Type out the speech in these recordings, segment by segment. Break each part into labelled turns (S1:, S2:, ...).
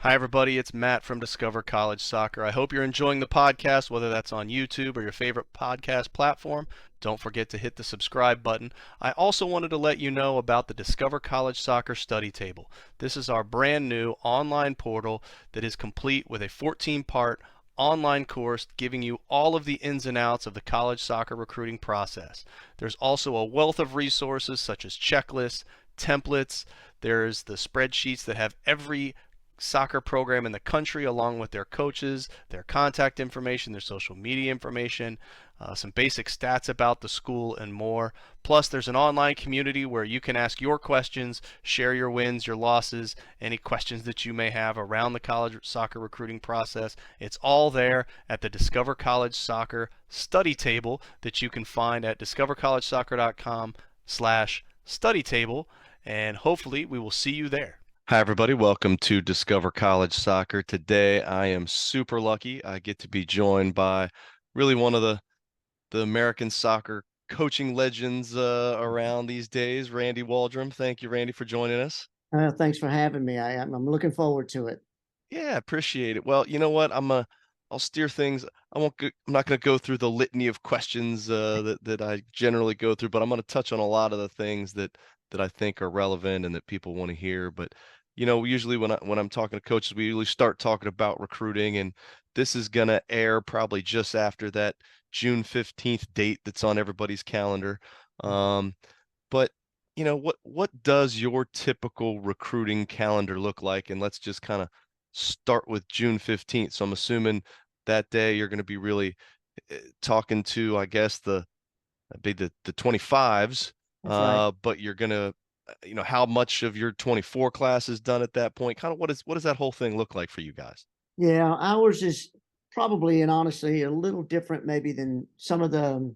S1: Hi, everybody. It's Matt from Discover College Soccer. I hope you're enjoying the podcast, whether that's on YouTube or your favorite podcast platform. Don't forget to hit the subscribe button. I also wanted to let you know about the Discover College Soccer Study Table. This is our brand new online portal that is complete with a 14-part online course giving you all of the ins and outs of the college soccer recruiting process. There's also a wealth of resources such as checklists, templates. There's the spreadsheets that have every soccer program in the country, along with their coaches, their contact information, their social media information, some basic stats about the school, and more. Plus, there's an online community where you can ask your questions, share your wins, your losses, any questions that you may have around the college soccer recruiting process. It's all there at the Discover College Soccer study table that you can find at discovercollegesoccer.com/study table, and hopefully we will see you there. Hi, everybody. Welcome to Discover College Soccer. Today, I am super lucky. I get to be joined by really one of the American soccer coaching legends around these days, Randy Waldrum. Thank you, Randy, for joining us.
S2: Thanks for having me. I'm looking forward to it.
S1: Yeah, appreciate it. Well, you know what? I'll steer things. I'm not going to go through the litany of questions that I generally go through, but I'm going to touch on a lot of the things that I think are relevant and that people want to hear. But usually when I'm talking to coaches, we usually start talking about recruiting, and this is going to air probably just after that June 15th date that's on everybody's calendar. Um, but what does your typical recruiting calendar look like? And let's just kind of start with June 15th. So I'm assuming that day you're going to be really talking to, I guess, the 25s,
S2: That's right.
S1: but you're going to, how much of your 24 class is done at that point? Kind of what does that whole thing look like for you guys?
S2: Yeah, ours is probably and honestly a little different maybe than some of the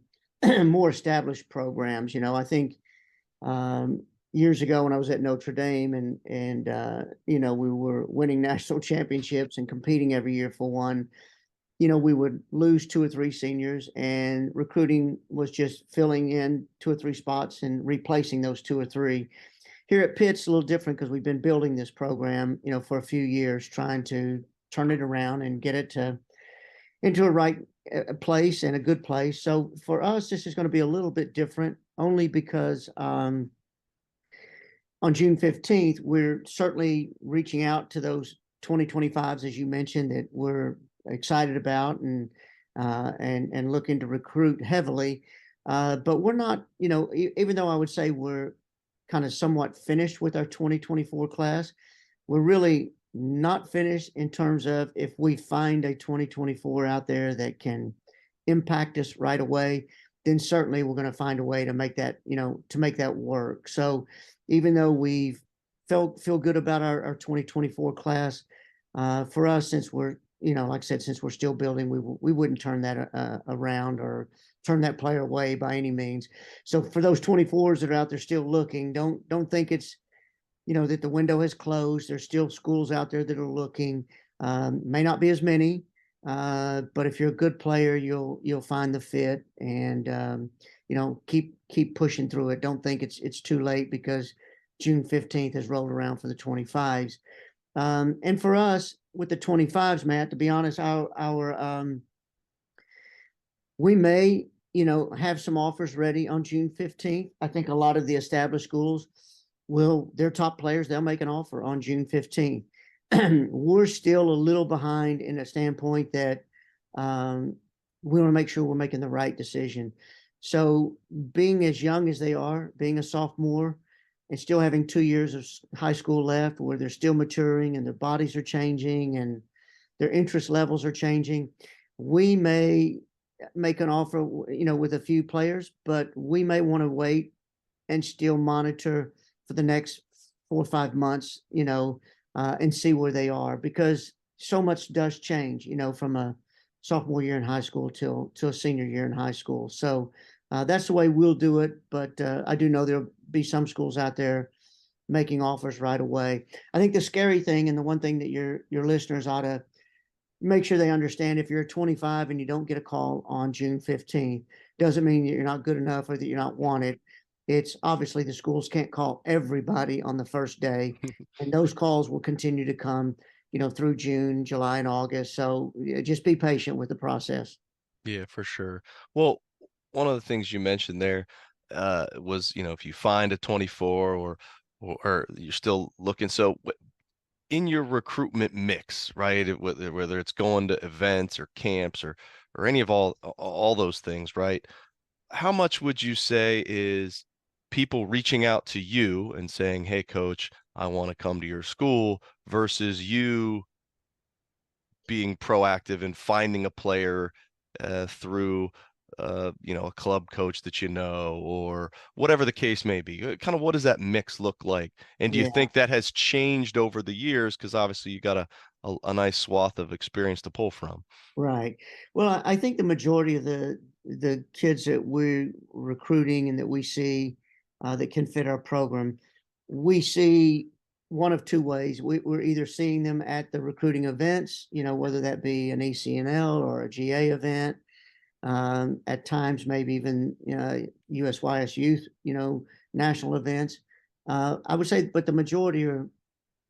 S2: more established programs. I think years ago when I was at Notre Dame and we were winning national championships and competing every year for one. We would lose two or three seniors, and recruiting was just filling in two or three spots and replacing those two or three. Here at Pitt's a little different because we've been building this program, for a few years, trying to turn it around and get it to into a right place and a good place. So for us, this is going to be a little bit different, only because on June 15th, we're certainly reaching out to those 2025s, as you mentioned, that we're excited about and looking to recruit heavily. But we're not, even though I would say we're kind of somewhat finished with our 2024 class, we're really not finished in terms of if we find a 2024 out there that can impact us right away, then certainly we're going to find a way to make that, to make that work. So even though we've feel good about our 2024 class, for us, since we're, like I said, since we're still building, we wouldn't turn that around or turn that player away by any means. So for those 24s that are out there still looking, don't think it's, that the window has closed. There's still schools out there that are looking. May not be as many, but if you're a good player, you'll find the fit, and keep pushing through it. Don't think it's too late because June 15th has rolled around for the 25s. And for us with the 25s, Matt, to be honest, our we may have some offers ready on June 15th. I think a lot of the established schools will, their top players, they'll make an offer on June 15th. We're still a little behind in a standpoint that we want to make sure we're making the right decision. So being as young as they are, being a sophomore and still having 2 years of high school left where they're still maturing and their bodies are changing and their interest levels are changing, we may make an offer, with a few players, but we may want to wait and still monitor for the next 4 or 5 months, and see where they are, because so much does change, from a sophomore year in high school till a senior year in high school. So that's the way we'll do it. But I do know there'll be some schools out there making offers right away. I think the scary thing, and the one thing that your listeners ought to make sure they understand, if you're 25 and you don't get a call on June 15th, doesn't mean that you're not good enough or that you're not wanted. It's obviously the schools can't call everybody on the first day, and those calls will continue to come. through June, July, and August. So just be patient with the process.
S3: Yeah, for sure. Well, one of the things you mentioned there was, if you find a 24 or you're still looking. So in your recruitment mix, right? Whether it's going to events or camps or any of all those things, right? How much would you say is people reaching out to you and saying, "Hey, coach, I want to come to your school," versus you being proactive in finding a player through a club coach that or whatever the case may be. Kind of what does that mix look like? And do you
S2: Yeah.
S3: think that has changed over the years? Because obviously you got a nice swath of experience to pull from.
S2: Right. Well, I think the majority of the kids that we're recruiting and that we see that can fit our program, we see one of two ways. We're either seeing them at the recruiting events, whether that be an ECNL or a GA event, at times maybe even USYS youth, national events. I would say, but the majority are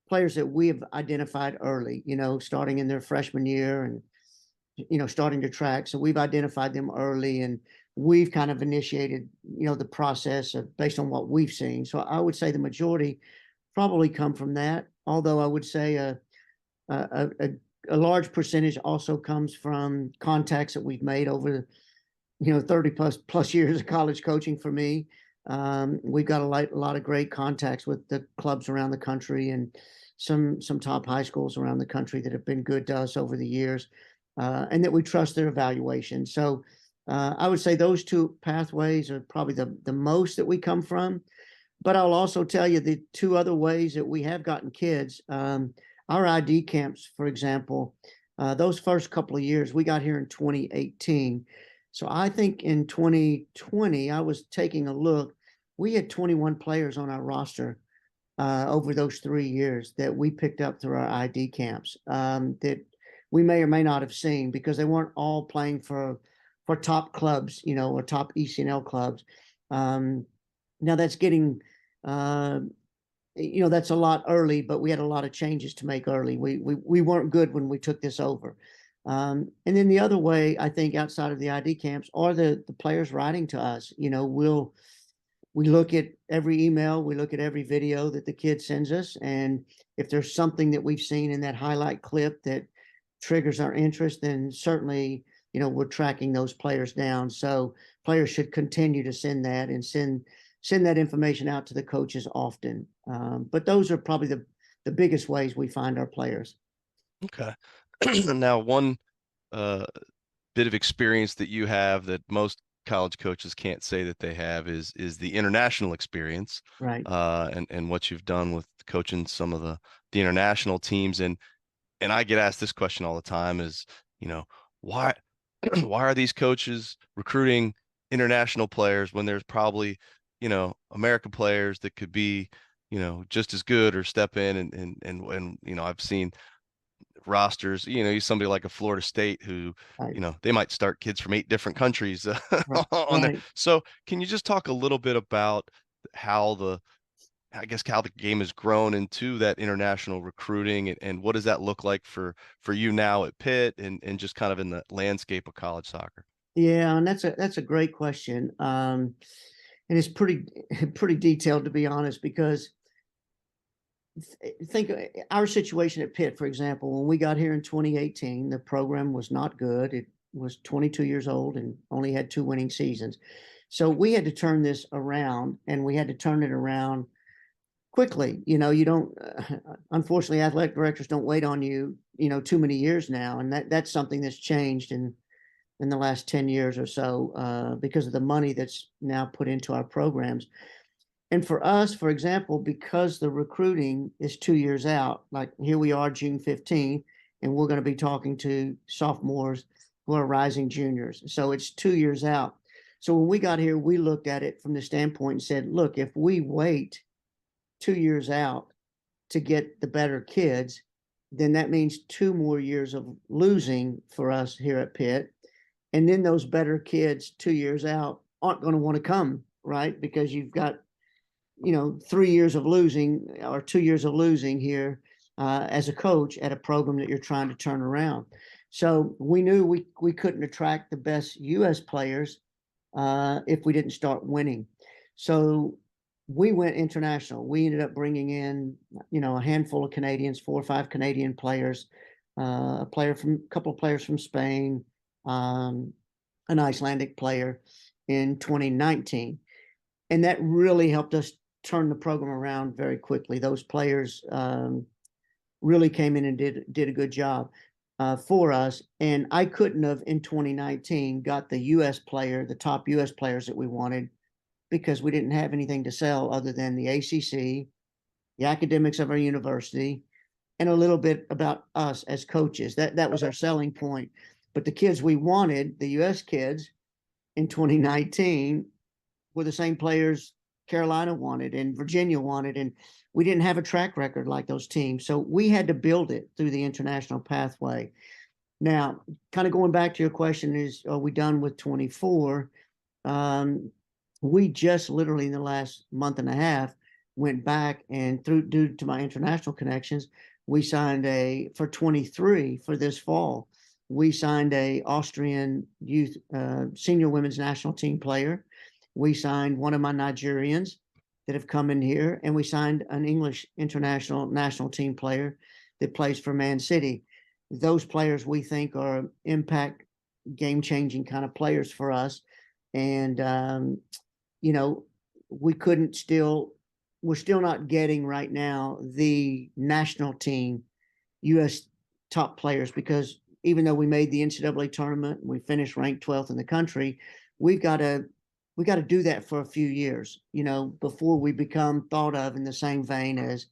S2: players that we have identified early, starting in their freshman year and starting to track. So we've identified them early and we've kind of initiated, the process of based on what we've seen. So I would say the majority probably come from that. Although I would say a, a, a large percentage also comes from contacts that we've made over, 30 plus years of college coaching for me. We've got a lot of great contacts with the clubs around the country and some top high schools around the country that have been good to us over the years, and that we trust their evaluation. So I would say those two pathways are probably the most that we come from. But I'll also tell you the two other ways that we have gotten kids. Our ID camps, for example, those first couple of years, we got here in 2018. So I think in 2020, I was taking a look. We had 21 players on our roster over those 3 years that we picked up through our ID camps, that we may or may not have seen because they weren't all playing for top clubs, or top ECNL clubs. Now that's getting, uh, that's a lot early, but we had a lot of changes to make early. We weren't good when we took this over. And then the other way, I think, outside of the ID camps, are the players writing to us. We look at every email, we look at every video that the kid sends us, and if there's something that we've seen in that highlight clip that triggers our interest, then certainly, we're tracking those players down. So players should continue to send that and send that information out to the coaches often. But those are probably the biggest ways we find our players.
S3: Okay. Now, one uh, bit of experience that you have that most college coaches can't say that they have is the international experience,
S2: Right.
S3: and what you've done with coaching some of the international teams. And I get asked this question all the time is, why why are these coaches recruiting international players when there's probably, American players that could be, just as good or step in and I've seen rosters, somebody like a Florida State who,
S2: Right.
S3: they might start kids from 8 different countries
S2: Right.
S3: on there.
S2: Right.
S3: So can you just talk a little bit about how how the game has grown into that international recruiting and what does that look like for you now at Pitt and just kind of in the landscape of college soccer?
S2: Yeah, and that's a great question. And it's pretty pretty detailed, to be honest, because think our situation at Pitt, for example, when we got here in 2018, the program was not good. It was 22 years old and only had 2 winning seasons. So we had to turn this around, and we had to turn it around quickly. You don't, unfortunately, athletic directors don't wait on you, too many years now, and that's something that's changed in the last 10 years or so, because of the money that's now put into our programs. And for us, for example, because the recruiting is 2 years out, like here we are June 15th, and we're going to be talking to sophomores who are rising juniors. So it's 2 years out. So when we got here, we looked at it from the standpoint and said, look, if we wait 2 years out to get the better kids, then that means 2 more years of losing for us here at Pitt. And then those better kids 2 years out aren't going to want to come, right? Because you've got 3 years of losing or 2 years of losing here as a coach at a program that you're trying to turn around. So we knew we couldn't attract the best U.S. players if we didn't start winning. So we went international. We ended up bringing in, a handful of Canadians, 4 or 5 Canadian players, a couple of players from Spain, um, an Icelandic player in 2019, and that really helped us turn the program around very quickly. Those players really came in and did a good job for us. And I couldn't have in 2019 got the top U.S. players that we wanted, because we didn't have anything to sell other than the ACC, the academics of our university, and a little bit about us as coaches. That was our selling point. But the kids we wanted, the U.S. kids in 2019, were the same players Carolina wanted and Virginia wanted, and we didn't have a track record like those teams. So we had to build it through the international pathway. Now, kind of going back to your question, is are we done with 24? We just literally in the last month and a half went back, and due to my international connections, we signed for 23 for this fall. We signed a Austrian youth senior women's national team player. We signed one of my Nigerians that have come in here, and we signed an English international national team player that plays for Man City. Those players we think are impact, game-changing kind of players for us. And, we're still not getting right now the national team U.S. top players, because even though we made the NCAA tournament, we finished ranked 12th in the country, we got to do that for a few years, before we become thought of in the same vein as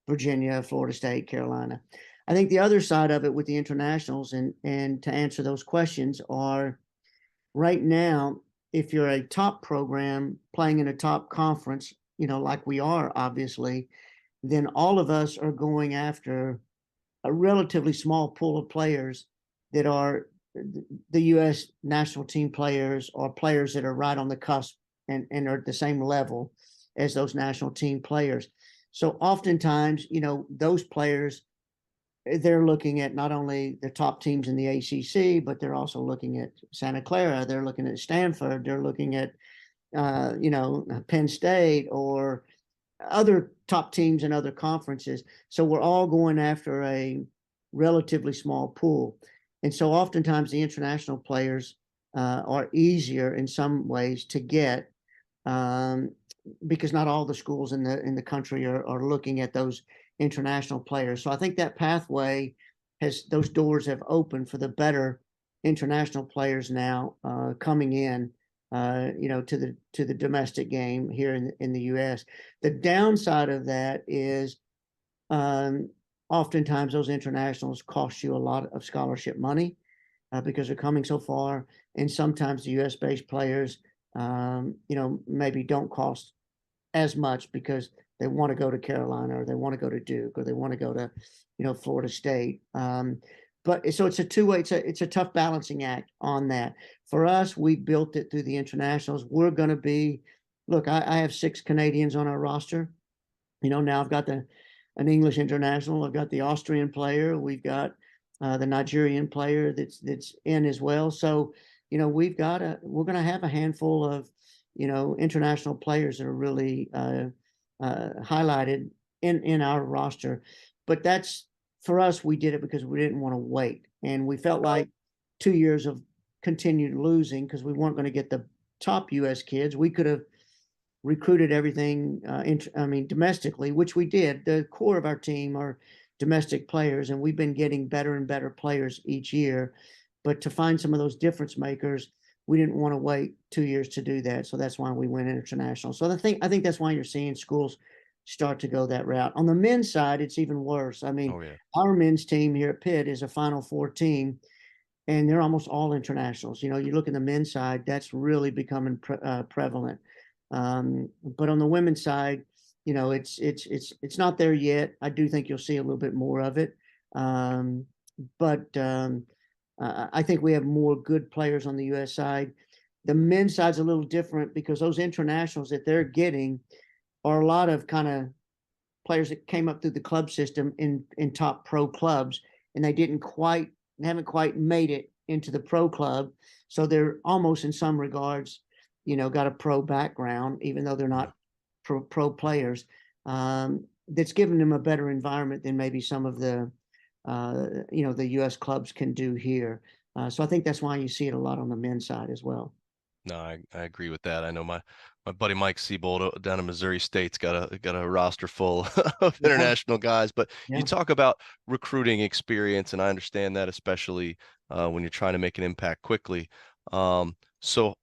S2: Virginia, Florida State, Carolina. I think the other side of it with the internationals, and to answer those questions, are right now, if you're a top program playing in a top conference, like we are, obviously, then all of us are going after a relatively small pool of players that are the U.S. national team players, or players that are right on the cusp and are at the same level as those national team players. So oftentimes, those players, they're looking at not only the top teams in the ACC, but they're also looking at Santa Clara. They're looking at Stanford. They're looking at, Penn State, or other top teams in other conferences. So we're all going after a relatively small pool. And so oftentimes the international players are easier in some ways to get, because not all the schools in the country are looking at those international players. So I think that pathway those doors have opened for the better international players now coming in, to the domestic game here in the U.S. The downside of that is, oftentimes those internationals cost you a lot of scholarship money because they're coming so far, and sometimes the U.S. based players, maybe don't cost as much because they want to go to Carolina, or they want to go to Duke, or they want to go to, Florida State. But so it's a two-way, it's a tough balancing act on that. For us, we built it through the internationals. We're going to be, look, I have 6 Canadians on our roster. Now I've got an English international. I've got the Austrian player. We've got the Nigerian player that's in as well. So, we're going to have a handful of, international players that are really highlighted in our roster. But for us, we did it because we didn't want to wait. And we felt like 2 years of continued losing, because we weren't going to get the top U.S. kids. We could have recruited everything, domestically, which we did. The core of our team are domestic players, and we've been getting better and better players each year. But to find some of those difference makers, we didn't want to wait 2 years to do that. So that's why we went international. So I think that's why you're seeing schools start to go that route. On the men's side, it's even worse.
S3: Oh, yeah.
S2: Our men's team here at Pitt is a Final Four team, and they're almost all internationals. You look at the men's side, that's really becoming prevalent. But on the women's side, it's not there yet. I do think you'll see a little bit more of it. But I think we have more good players on the U.S. side. The men's side's a little different, because those internationals that they're getting are a lot of kind of players that came up through the club system in top pro clubs, and they haven't quite made it into the pro club. So they're almost in some regards, got a pro background, even though they're not pro players. That's given them a better environment than maybe some of the the U.S. clubs can do here. So I think that's why you see it a lot on the men's side as well.
S3: No, I agree with that. I know my buddy Mike Seabold down in Missouri State's got a roster full of
S2: Yeah,
S3: international guys. But you
S2: yeah.
S3: talk about recruiting experience, and I understand that, especially when you're trying to make an impact quickly. So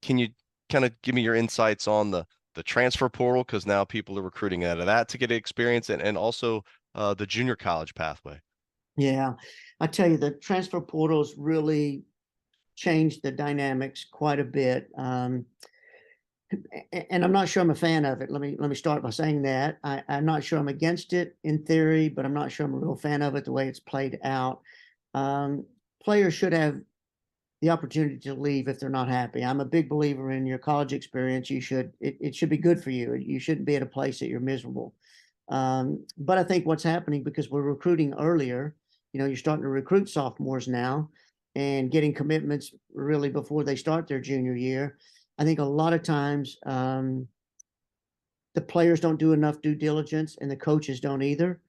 S3: can you kind of give me your insights on the transfer portal? Because now people are recruiting out of that to get experience, and also the junior college pathway.
S2: Yeah, I tell you, the transfer portals really changed the dynamics quite a bit. And I'm not sure I'm a fan of it. Let me start by saying that I'm not sure I'm against it in theory, but I'm not sure I'm a real fan of it the way it's played out. Players should have the opportunity to leave if they're not happy. I'm a big believer in your college experience. It should be good for you. You shouldn't be at a place that you're miserable. But I think what's happening, because we're recruiting earlier, you're starting to recruit sophomores now and getting commitments really before they start their junior year. I think a lot of times the players don't do enough due diligence and the coaches don't either.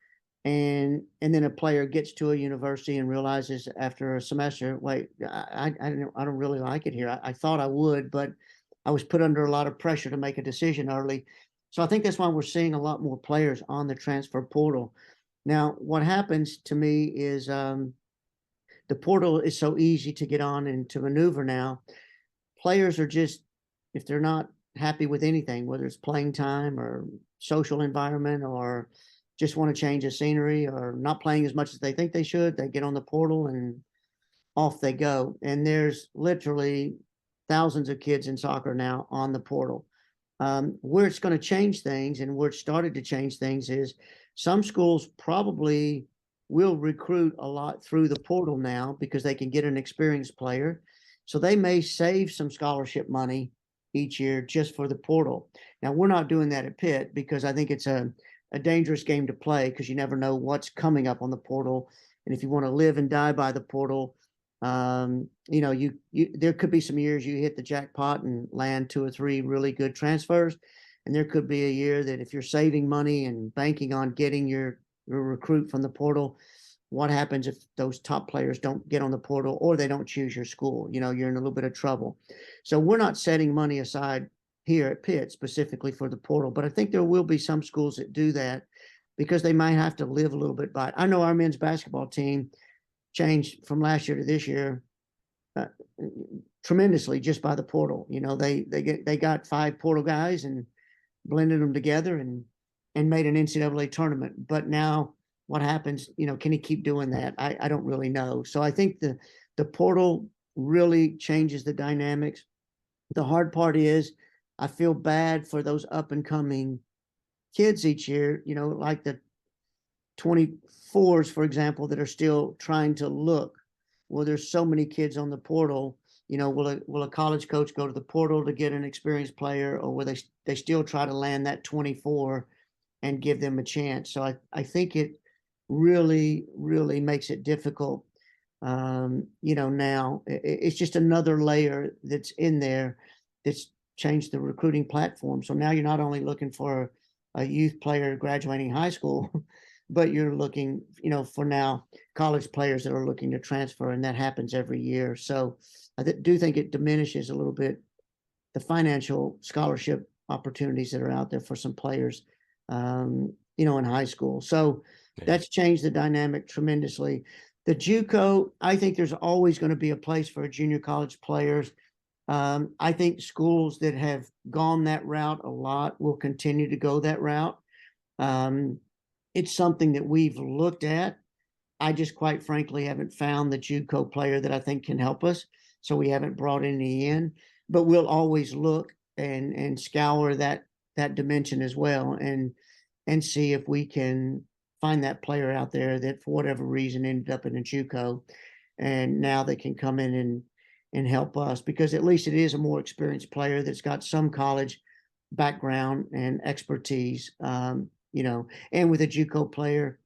S2: And then a player gets to a university and realizes after a semester, wait, I don't really like it here. I thought I would, but I was put under a lot of pressure to make a decision early. So I think that's why we're seeing a lot more players on the transfer portal. Now, what happens to me is the portal is so easy to get on and to maneuver now. Players are just, if they're not happy with anything, whether it's playing time or social environment, or just want to change the scenery, or not playing as much as they think they should, they get on the portal and off they go. And there's literally thousands of kids in soccer now on the portal. Where it's going to change things, and where it started to change things, is some schools probably will recruit a lot through the portal now because they can get an experienced player. So they may save some scholarship money each year just for the portal. Now, we're not doing that at Pitt because I think it's a dangerous game to play, because you never know what's coming up on the portal. And if you want to live and die by the portal, you there could be some years you hit the jackpot and land 2 or 3 really good transfers. And there could be a year that if you're saving money and banking on getting your recruit from the portal, what happens if those top players don't get on the portal or they don't choose your school? You're in a little bit of trouble. So we're not setting money aside here at Pitt specifically for the portal, but I think there will be some schools that do that because they might have to live a little bit by it. I know our men's basketball team changed from last year to this year tremendously just by the portal. They got 5 portal guys and blended them together and made an NCAA tournament. But now what happens? Can he keep doing that? I don't really know. So I think the portal really changes the dynamics. The hard part is I feel bad for those up and coming kids each year, like the 24s, for example, that are still trying to look. Well, there's so many kids on the portal. Will a college coach go to the portal to get an experienced player, or will they still try to land that 24 and give them a chance? So I think it really, really makes it difficult. Now it's just another layer that's in there that's changed the recruiting platform. So now you're not only looking for a youth player graduating high school, but you're looking, for now college players that are looking to transfer, and that happens every year. So I do think it diminishes a little bit the financial scholarship opportunities that are out there for some players, in high school. So that's changed the dynamic tremendously. The JUCO, I think there's always going to be a place for junior college players. I think schools that have gone that route a lot will continue to go that route. It's something that we've looked at. I just quite frankly haven't found the JUCO player that I think can help us. So we haven't brought any in, but we'll always look and scour that dimension as well, and see if we can find that player out there that for whatever reason ended up in a JUCO, and now they can come in and help us, because at least it is a more experienced player that's got some college background and expertise. and with a JUCO player,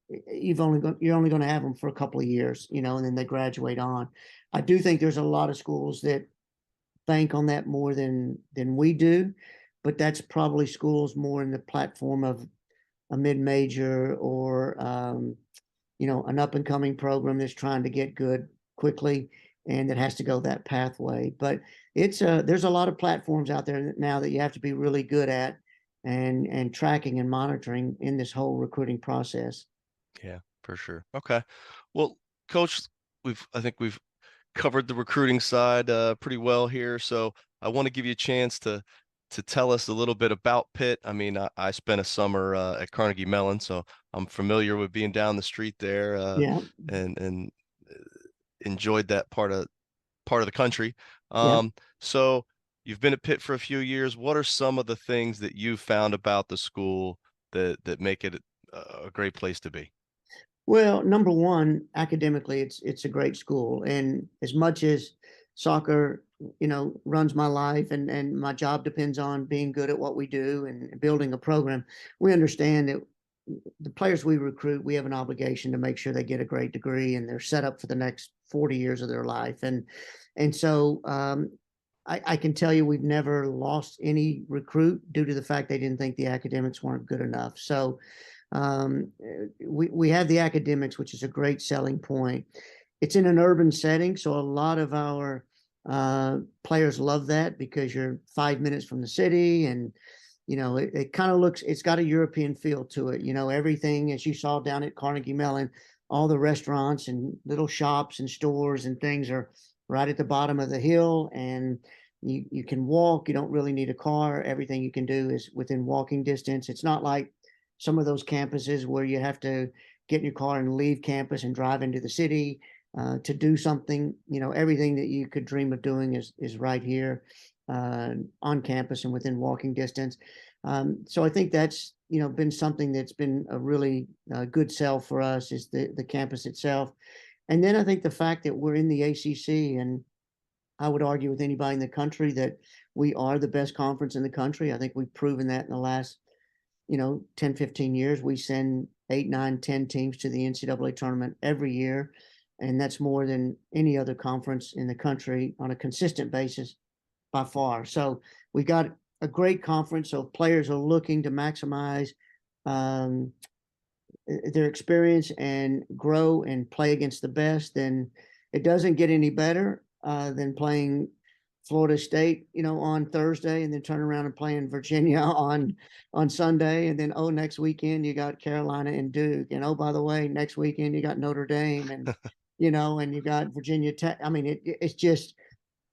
S2: you're only going to have them for a couple of years, and then they graduate on. I do think there's a lot of schools that bank on that more than we do, but that's probably schools more in the platform of a mid-major or an up-and-coming program that's trying to get good quickly and that has to go that pathway. But there's a lot of platforms out there now that you have to be really good at and tracking and monitoring in this whole recruiting process.
S3: Yeah, for sure. Okay. Well, Coach, I think we've covered the recruiting side pretty well here. So I want to give you a chance to tell us a little bit about Pitt. I mean, I spent a summer at Carnegie Mellon, so I'm familiar with being down the street there
S2: Yeah,
S3: and enjoyed that part of the country.
S2: yeah.
S3: So you've been at Pitt for a few years. What are some of the things that you've found about the school that make it a great place to be?
S2: Well, number one, academically, it's a great school, and as much as soccer, runs my life, and my job depends on being good at what we do and building a program, we understand that the players we recruit, we have an obligation to make sure they get a great degree and they're set up for the next 40 years of their life, and so I can tell you we've never lost any recruit due to the fact they didn't think the academics weren't good enough. So we have the academics, which is a great selling point. It's in an urban setting, so a lot of our players love that because you're 5 minutes from the city, and it kind of it's got a European feel to it. Everything as you saw down at Carnegie Mellon, all the restaurants and little shops and stores and things are right at the bottom of the hill, and you can walk. You don't really need a car. Everything you can do is within walking distance. It's not like some of those campuses where you have to get in your car and leave campus and drive into the city to do something. Everything that you could dream of doing is right here on campus and within walking distance. So I think that's been something that's been a really good sell for us, is the campus itself. And then I think the fact that we're in the ACC, and I would argue with anybody in the country that we are the best conference in the country. I think we've proven that in the last 10, 15 years. We send 8, 9, 10 teams to the NCAA tournament every year. And that's more than any other conference in the country on a consistent basis by far. So we got a great conference. So if players are looking to maximize their experience and grow and play against the best, then it doesn't get any better than playing Florida State, on Thursday, and then turn around and playing Virginia on Sunday, and then next weekend you got Carolina and Duke, and by the way, next weekend you got Notre Dame, and and you got Virginia Tech. I mean, it's just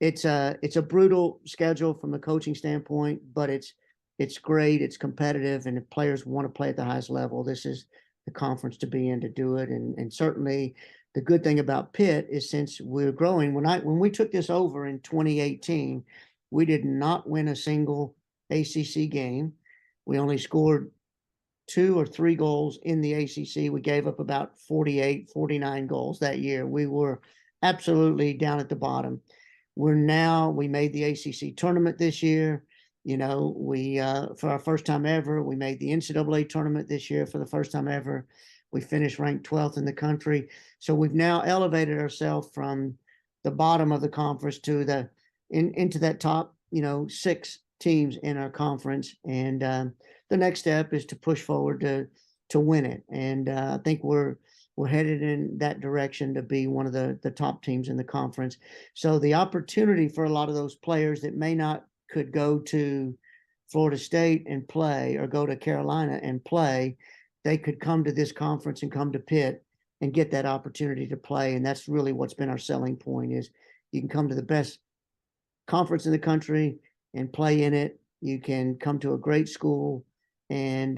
S2: it's a brutal schedule from the coaching standpoint, but it's great, it's competitive, and if players want to play at the highest level, this is the conference to be in to do it, and certainly. The good thing about Pitt is, since we're growing, when we took this over in 2018, we did not win a single ACC game. We only scored 2 or 3 goals in the ACC. We gave up about 48, 49 goals that year. We were absolutely down at the bottom. We made the ACC tournament this year. We for our first time ever, we made the NCAA tournament this year for the first time ever. We finished ranked 12th in the country. So we've now elevated ourselves from the bottom of the conference to into that top, 6 teams in our conference. And the next step is to push forward to win it. And I think we're headed in that direction to be one of the top teams in the conference. So the opportunity for a lot of those players that could go to Florida State and play, or go to Carolina and play, they could come to this conference and come to Pitt and get that opportunity to play. And that's really what's been our selling point, is you can come to the best conference in the country and play in it. You can come to a great school and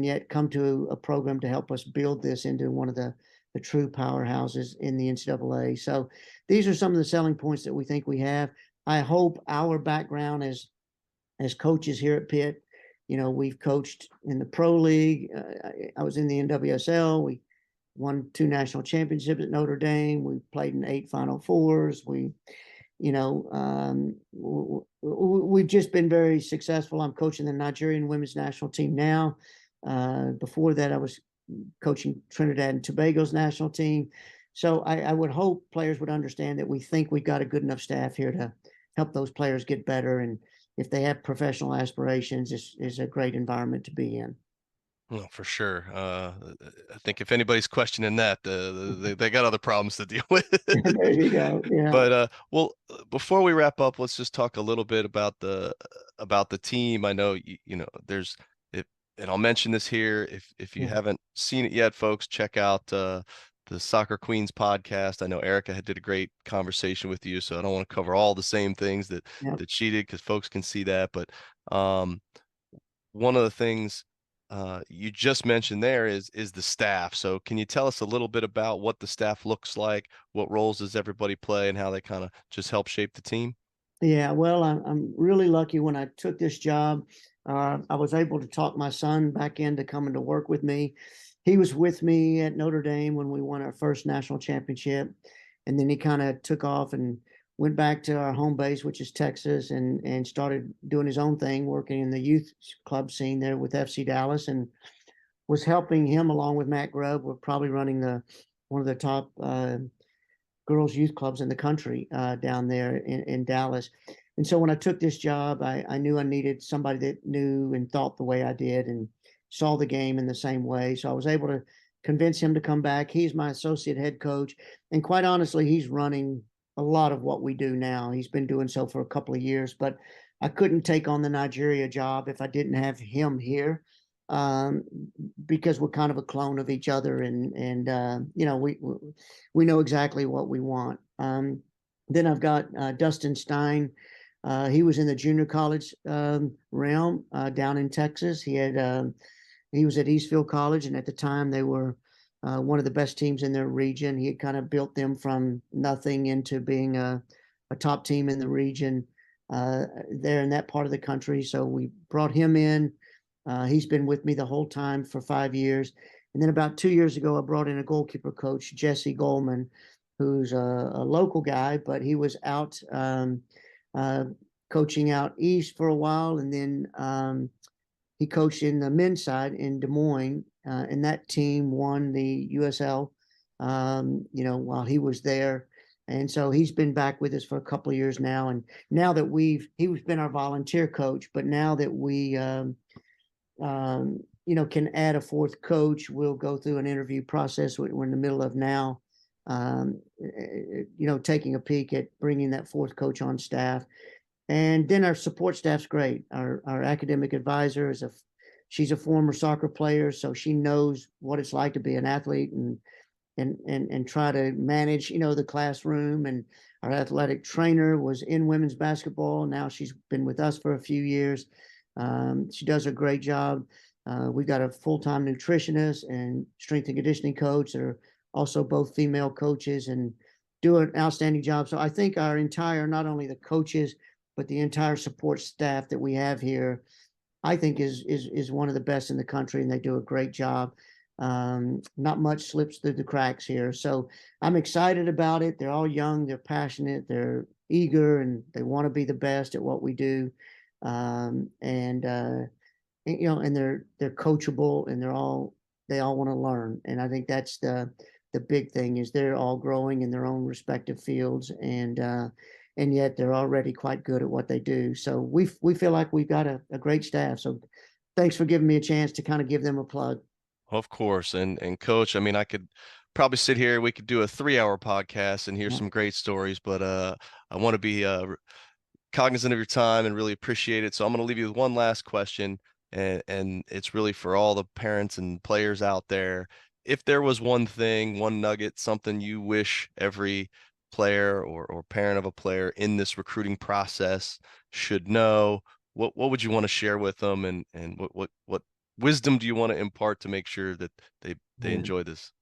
S2: yet come to a program to help us build this into one of the true powerhouses in the NCAA. So these are some of the selling points that we think we have. I hope our background as coaches here at Pitt, we've coached in the pro league. I was in the NWSL. We won 2 national championships at Notre Dame. We played in 8 Final Fours. We've just been very successful. I'm coaching the Nigerian women's national team now. Before that, I was coaching Trinidad and Tobago's national team. So I would hope players would understand that we think we've got a good enough staff here to help those players get better. And if they have professional aspirations, it's a great environment to be in.
S3: Well, for sure. I think if anybody's questioning that, they got other problems to deal with.
S2: There you go. Yeah.
S3: But before we wrap up, let's just talk a little bit about the team. I know you know there's it, and I'll mention this here. If you
S2: Yeah.
S3: haven't seen it yet, folks, check out the Soccer Queens podcast. I know Erica did a great conversation with you, so I don't want to cover all the same things
S2: Yeah.
S3: that she did because folks can see that. But um, one of the things you just mentioned there is the staff. So can you tell us a little bit about what the staff looks like, what roles does everybody play, and how they kind of just help shape the team?
S2: Yeah, well, I'm really lucky when I took this job. I was able to talk my son back into coming to work with me. He was with me at Notre Dame when we won our first national championship, and then he kind of took off and went back to our home base, which is Texas, and started doing his own thing, working in the youth club scene there with FC Dallas, and was helping him along with Matt Grubb. We're probably running the one of the top girls' youth clubs in the country down there in Dallas. And so when I took this job, I knew I needed somebody that knew and thought the way I did and saw the game in the same way. So I was able to convince him to come back. He's my associate head coach. And quite honestly, he's running a lot of what we do now. He's been doing so for a couple of years, but I couldn't take on the Nigeria job if I didn't have him here. Um, because we're kind of a clone of each other, and you know, we know exactly what we want. Then I've got Dustin Stein. He was in the junior college realm down in Texas. He was at Eastfield College, and at the time they were one of the best teams in their region. He had kind of built them from nothing into being a top team in the region there in that part of the country. So we brought him in. He's been with me the whole time for 5 years. And then about 2 years ago, I brought in a goalkeeper coach, Jesse Goldman, who's a local guy, but he was out uh, coaching out east for a while. And then he coached in the men's side in Des Moines. And that team won the USL, you know, while he was there. And so he's been back with us for a couple of years now. And now that he's been our volunteer coach, but now that you know, can add a fourth coach. We'll go through an interview process we're in the middle of now, you know, taking a peek at bringing that fourth coach on staff. And then our support staff's great. Our academic advisor she's a former soccer player, so she knows what it's like to be an athlete and try to manage, you know, the classroom. And our athletic trainer was in women's basketball. Now she's been with us for a few years. She does a great job. We've got a full-time nutritionist and strength and conditioning coach that are also both female coaches and do an outstanding job. So I think our entire, not only the coaches, but the entire support staff that we have here, I think is one of the best in the country, and they do a great job. Not much slips through the cracks here. So I'm excited about it. They're all young, they're passionate, they're eager, and they want to be the best at what we do. You know, and they're coachable, and they all want to learn. And I think that's the big thing is they're all growing in their own respective fields, and yet they're already quite good at what they do. So we feel like we've got a great staff. So thanks for giving me a chance to kind of give them a plug.
S3: Of course. And coach, I mean, I could probably sit here, we could do a 3-hour podcast and hear
S2: Yeah.
S3: some great stories, but I want to be cognizant of your time and really appreciate it. So I'm going to leave you with one last question, and it's really for all the parents and players out there. If there was one thing, one nugget, something you wish every player or parent of a player in this recruiting process should know, what would you want to share with them, and what wisdom do you want to impart to make sure that they
S2: Yeah.
S3: enjoy this?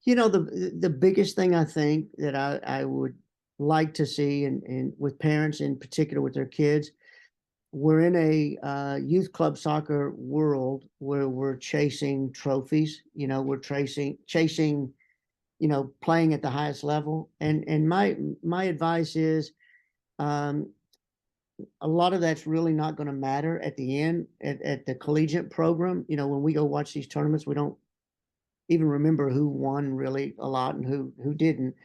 S2: You know, the biggest thing I think that I would like to see, and with parents in particular with their kids, we're in a youth club soccer world where we're chasing trophies. You know, we're chasing, you know, playing at the highest level. And my advice is, um, a lot of that's really not going to matter at the end at the collegiate program. You know, when we go watch these tournaments, we don't even remember who won really a lot and who didn't.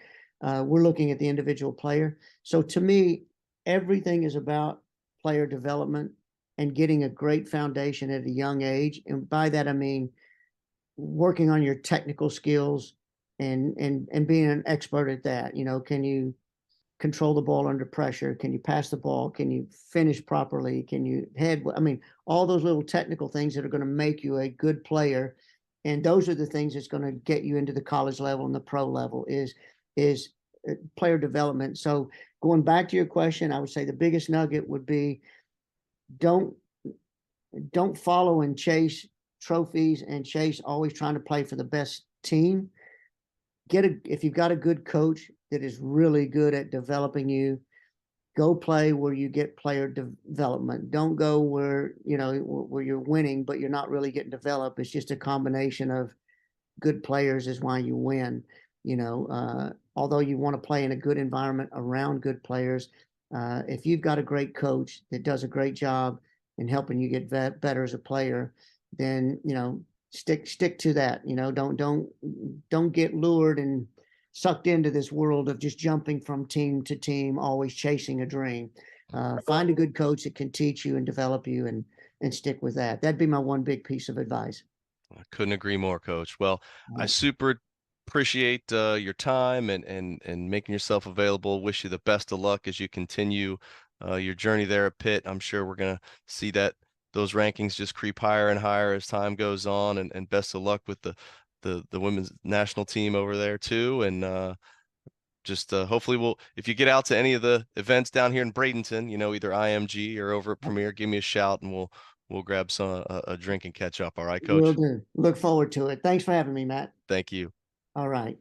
S2: We're looking at the individual player. So to me, everything is about player development and getting a great foundation at a young age. And by that I mean working on your technical skills and being an expert at that. You know, can you control the ball under pressure? Can you pass the ball? Can you finish properly? Can you head? I mean, all those little technical things that are going to make you a good player. And those are the things that's going to get you into the college level and the pro level is player development. So going back to your question, I would say the biggest nugget would be don't don't follow and chase trophies and chase always trying to play for the best team. If you've got a good coach that is really good at developing you, go play where you get player development. Don't go where, you know, where you're winning, but you're not really getting developed. It's just a combination of good players is why you win. You know, although you want to play in a good environment around good players, if you've got a great coach that does a great job in helping you get better as a player, then you know stick to that. You know, don't get lured and sucked into this world of just jumping from team to team, always chasing a dream. Find a good coach that can teach you and develop you, and stick with that. That'd be my one big piece of advice.
S3: I couldn't agree more, Coach. Well, I
S2: Right.
S3: super appreciate your time and making yourself available. Wish you the best of luck as you continue your journey there at Pitt. I'm sure we're gonna see that those rankings just creep higher and higher as time goes on. And best of luck with the women's national team over there too. And just hopefully we'll if you get out to any of the events down here in Bradenton, you know, either IMG or over at Premier, give me a shout and we'll grab some a drink and catch up. All right,
S2: Will
S3: Coach.
S2: do. Look forward to it. Thanks for having me, Matt.
S3: Thank you.
S2: All right.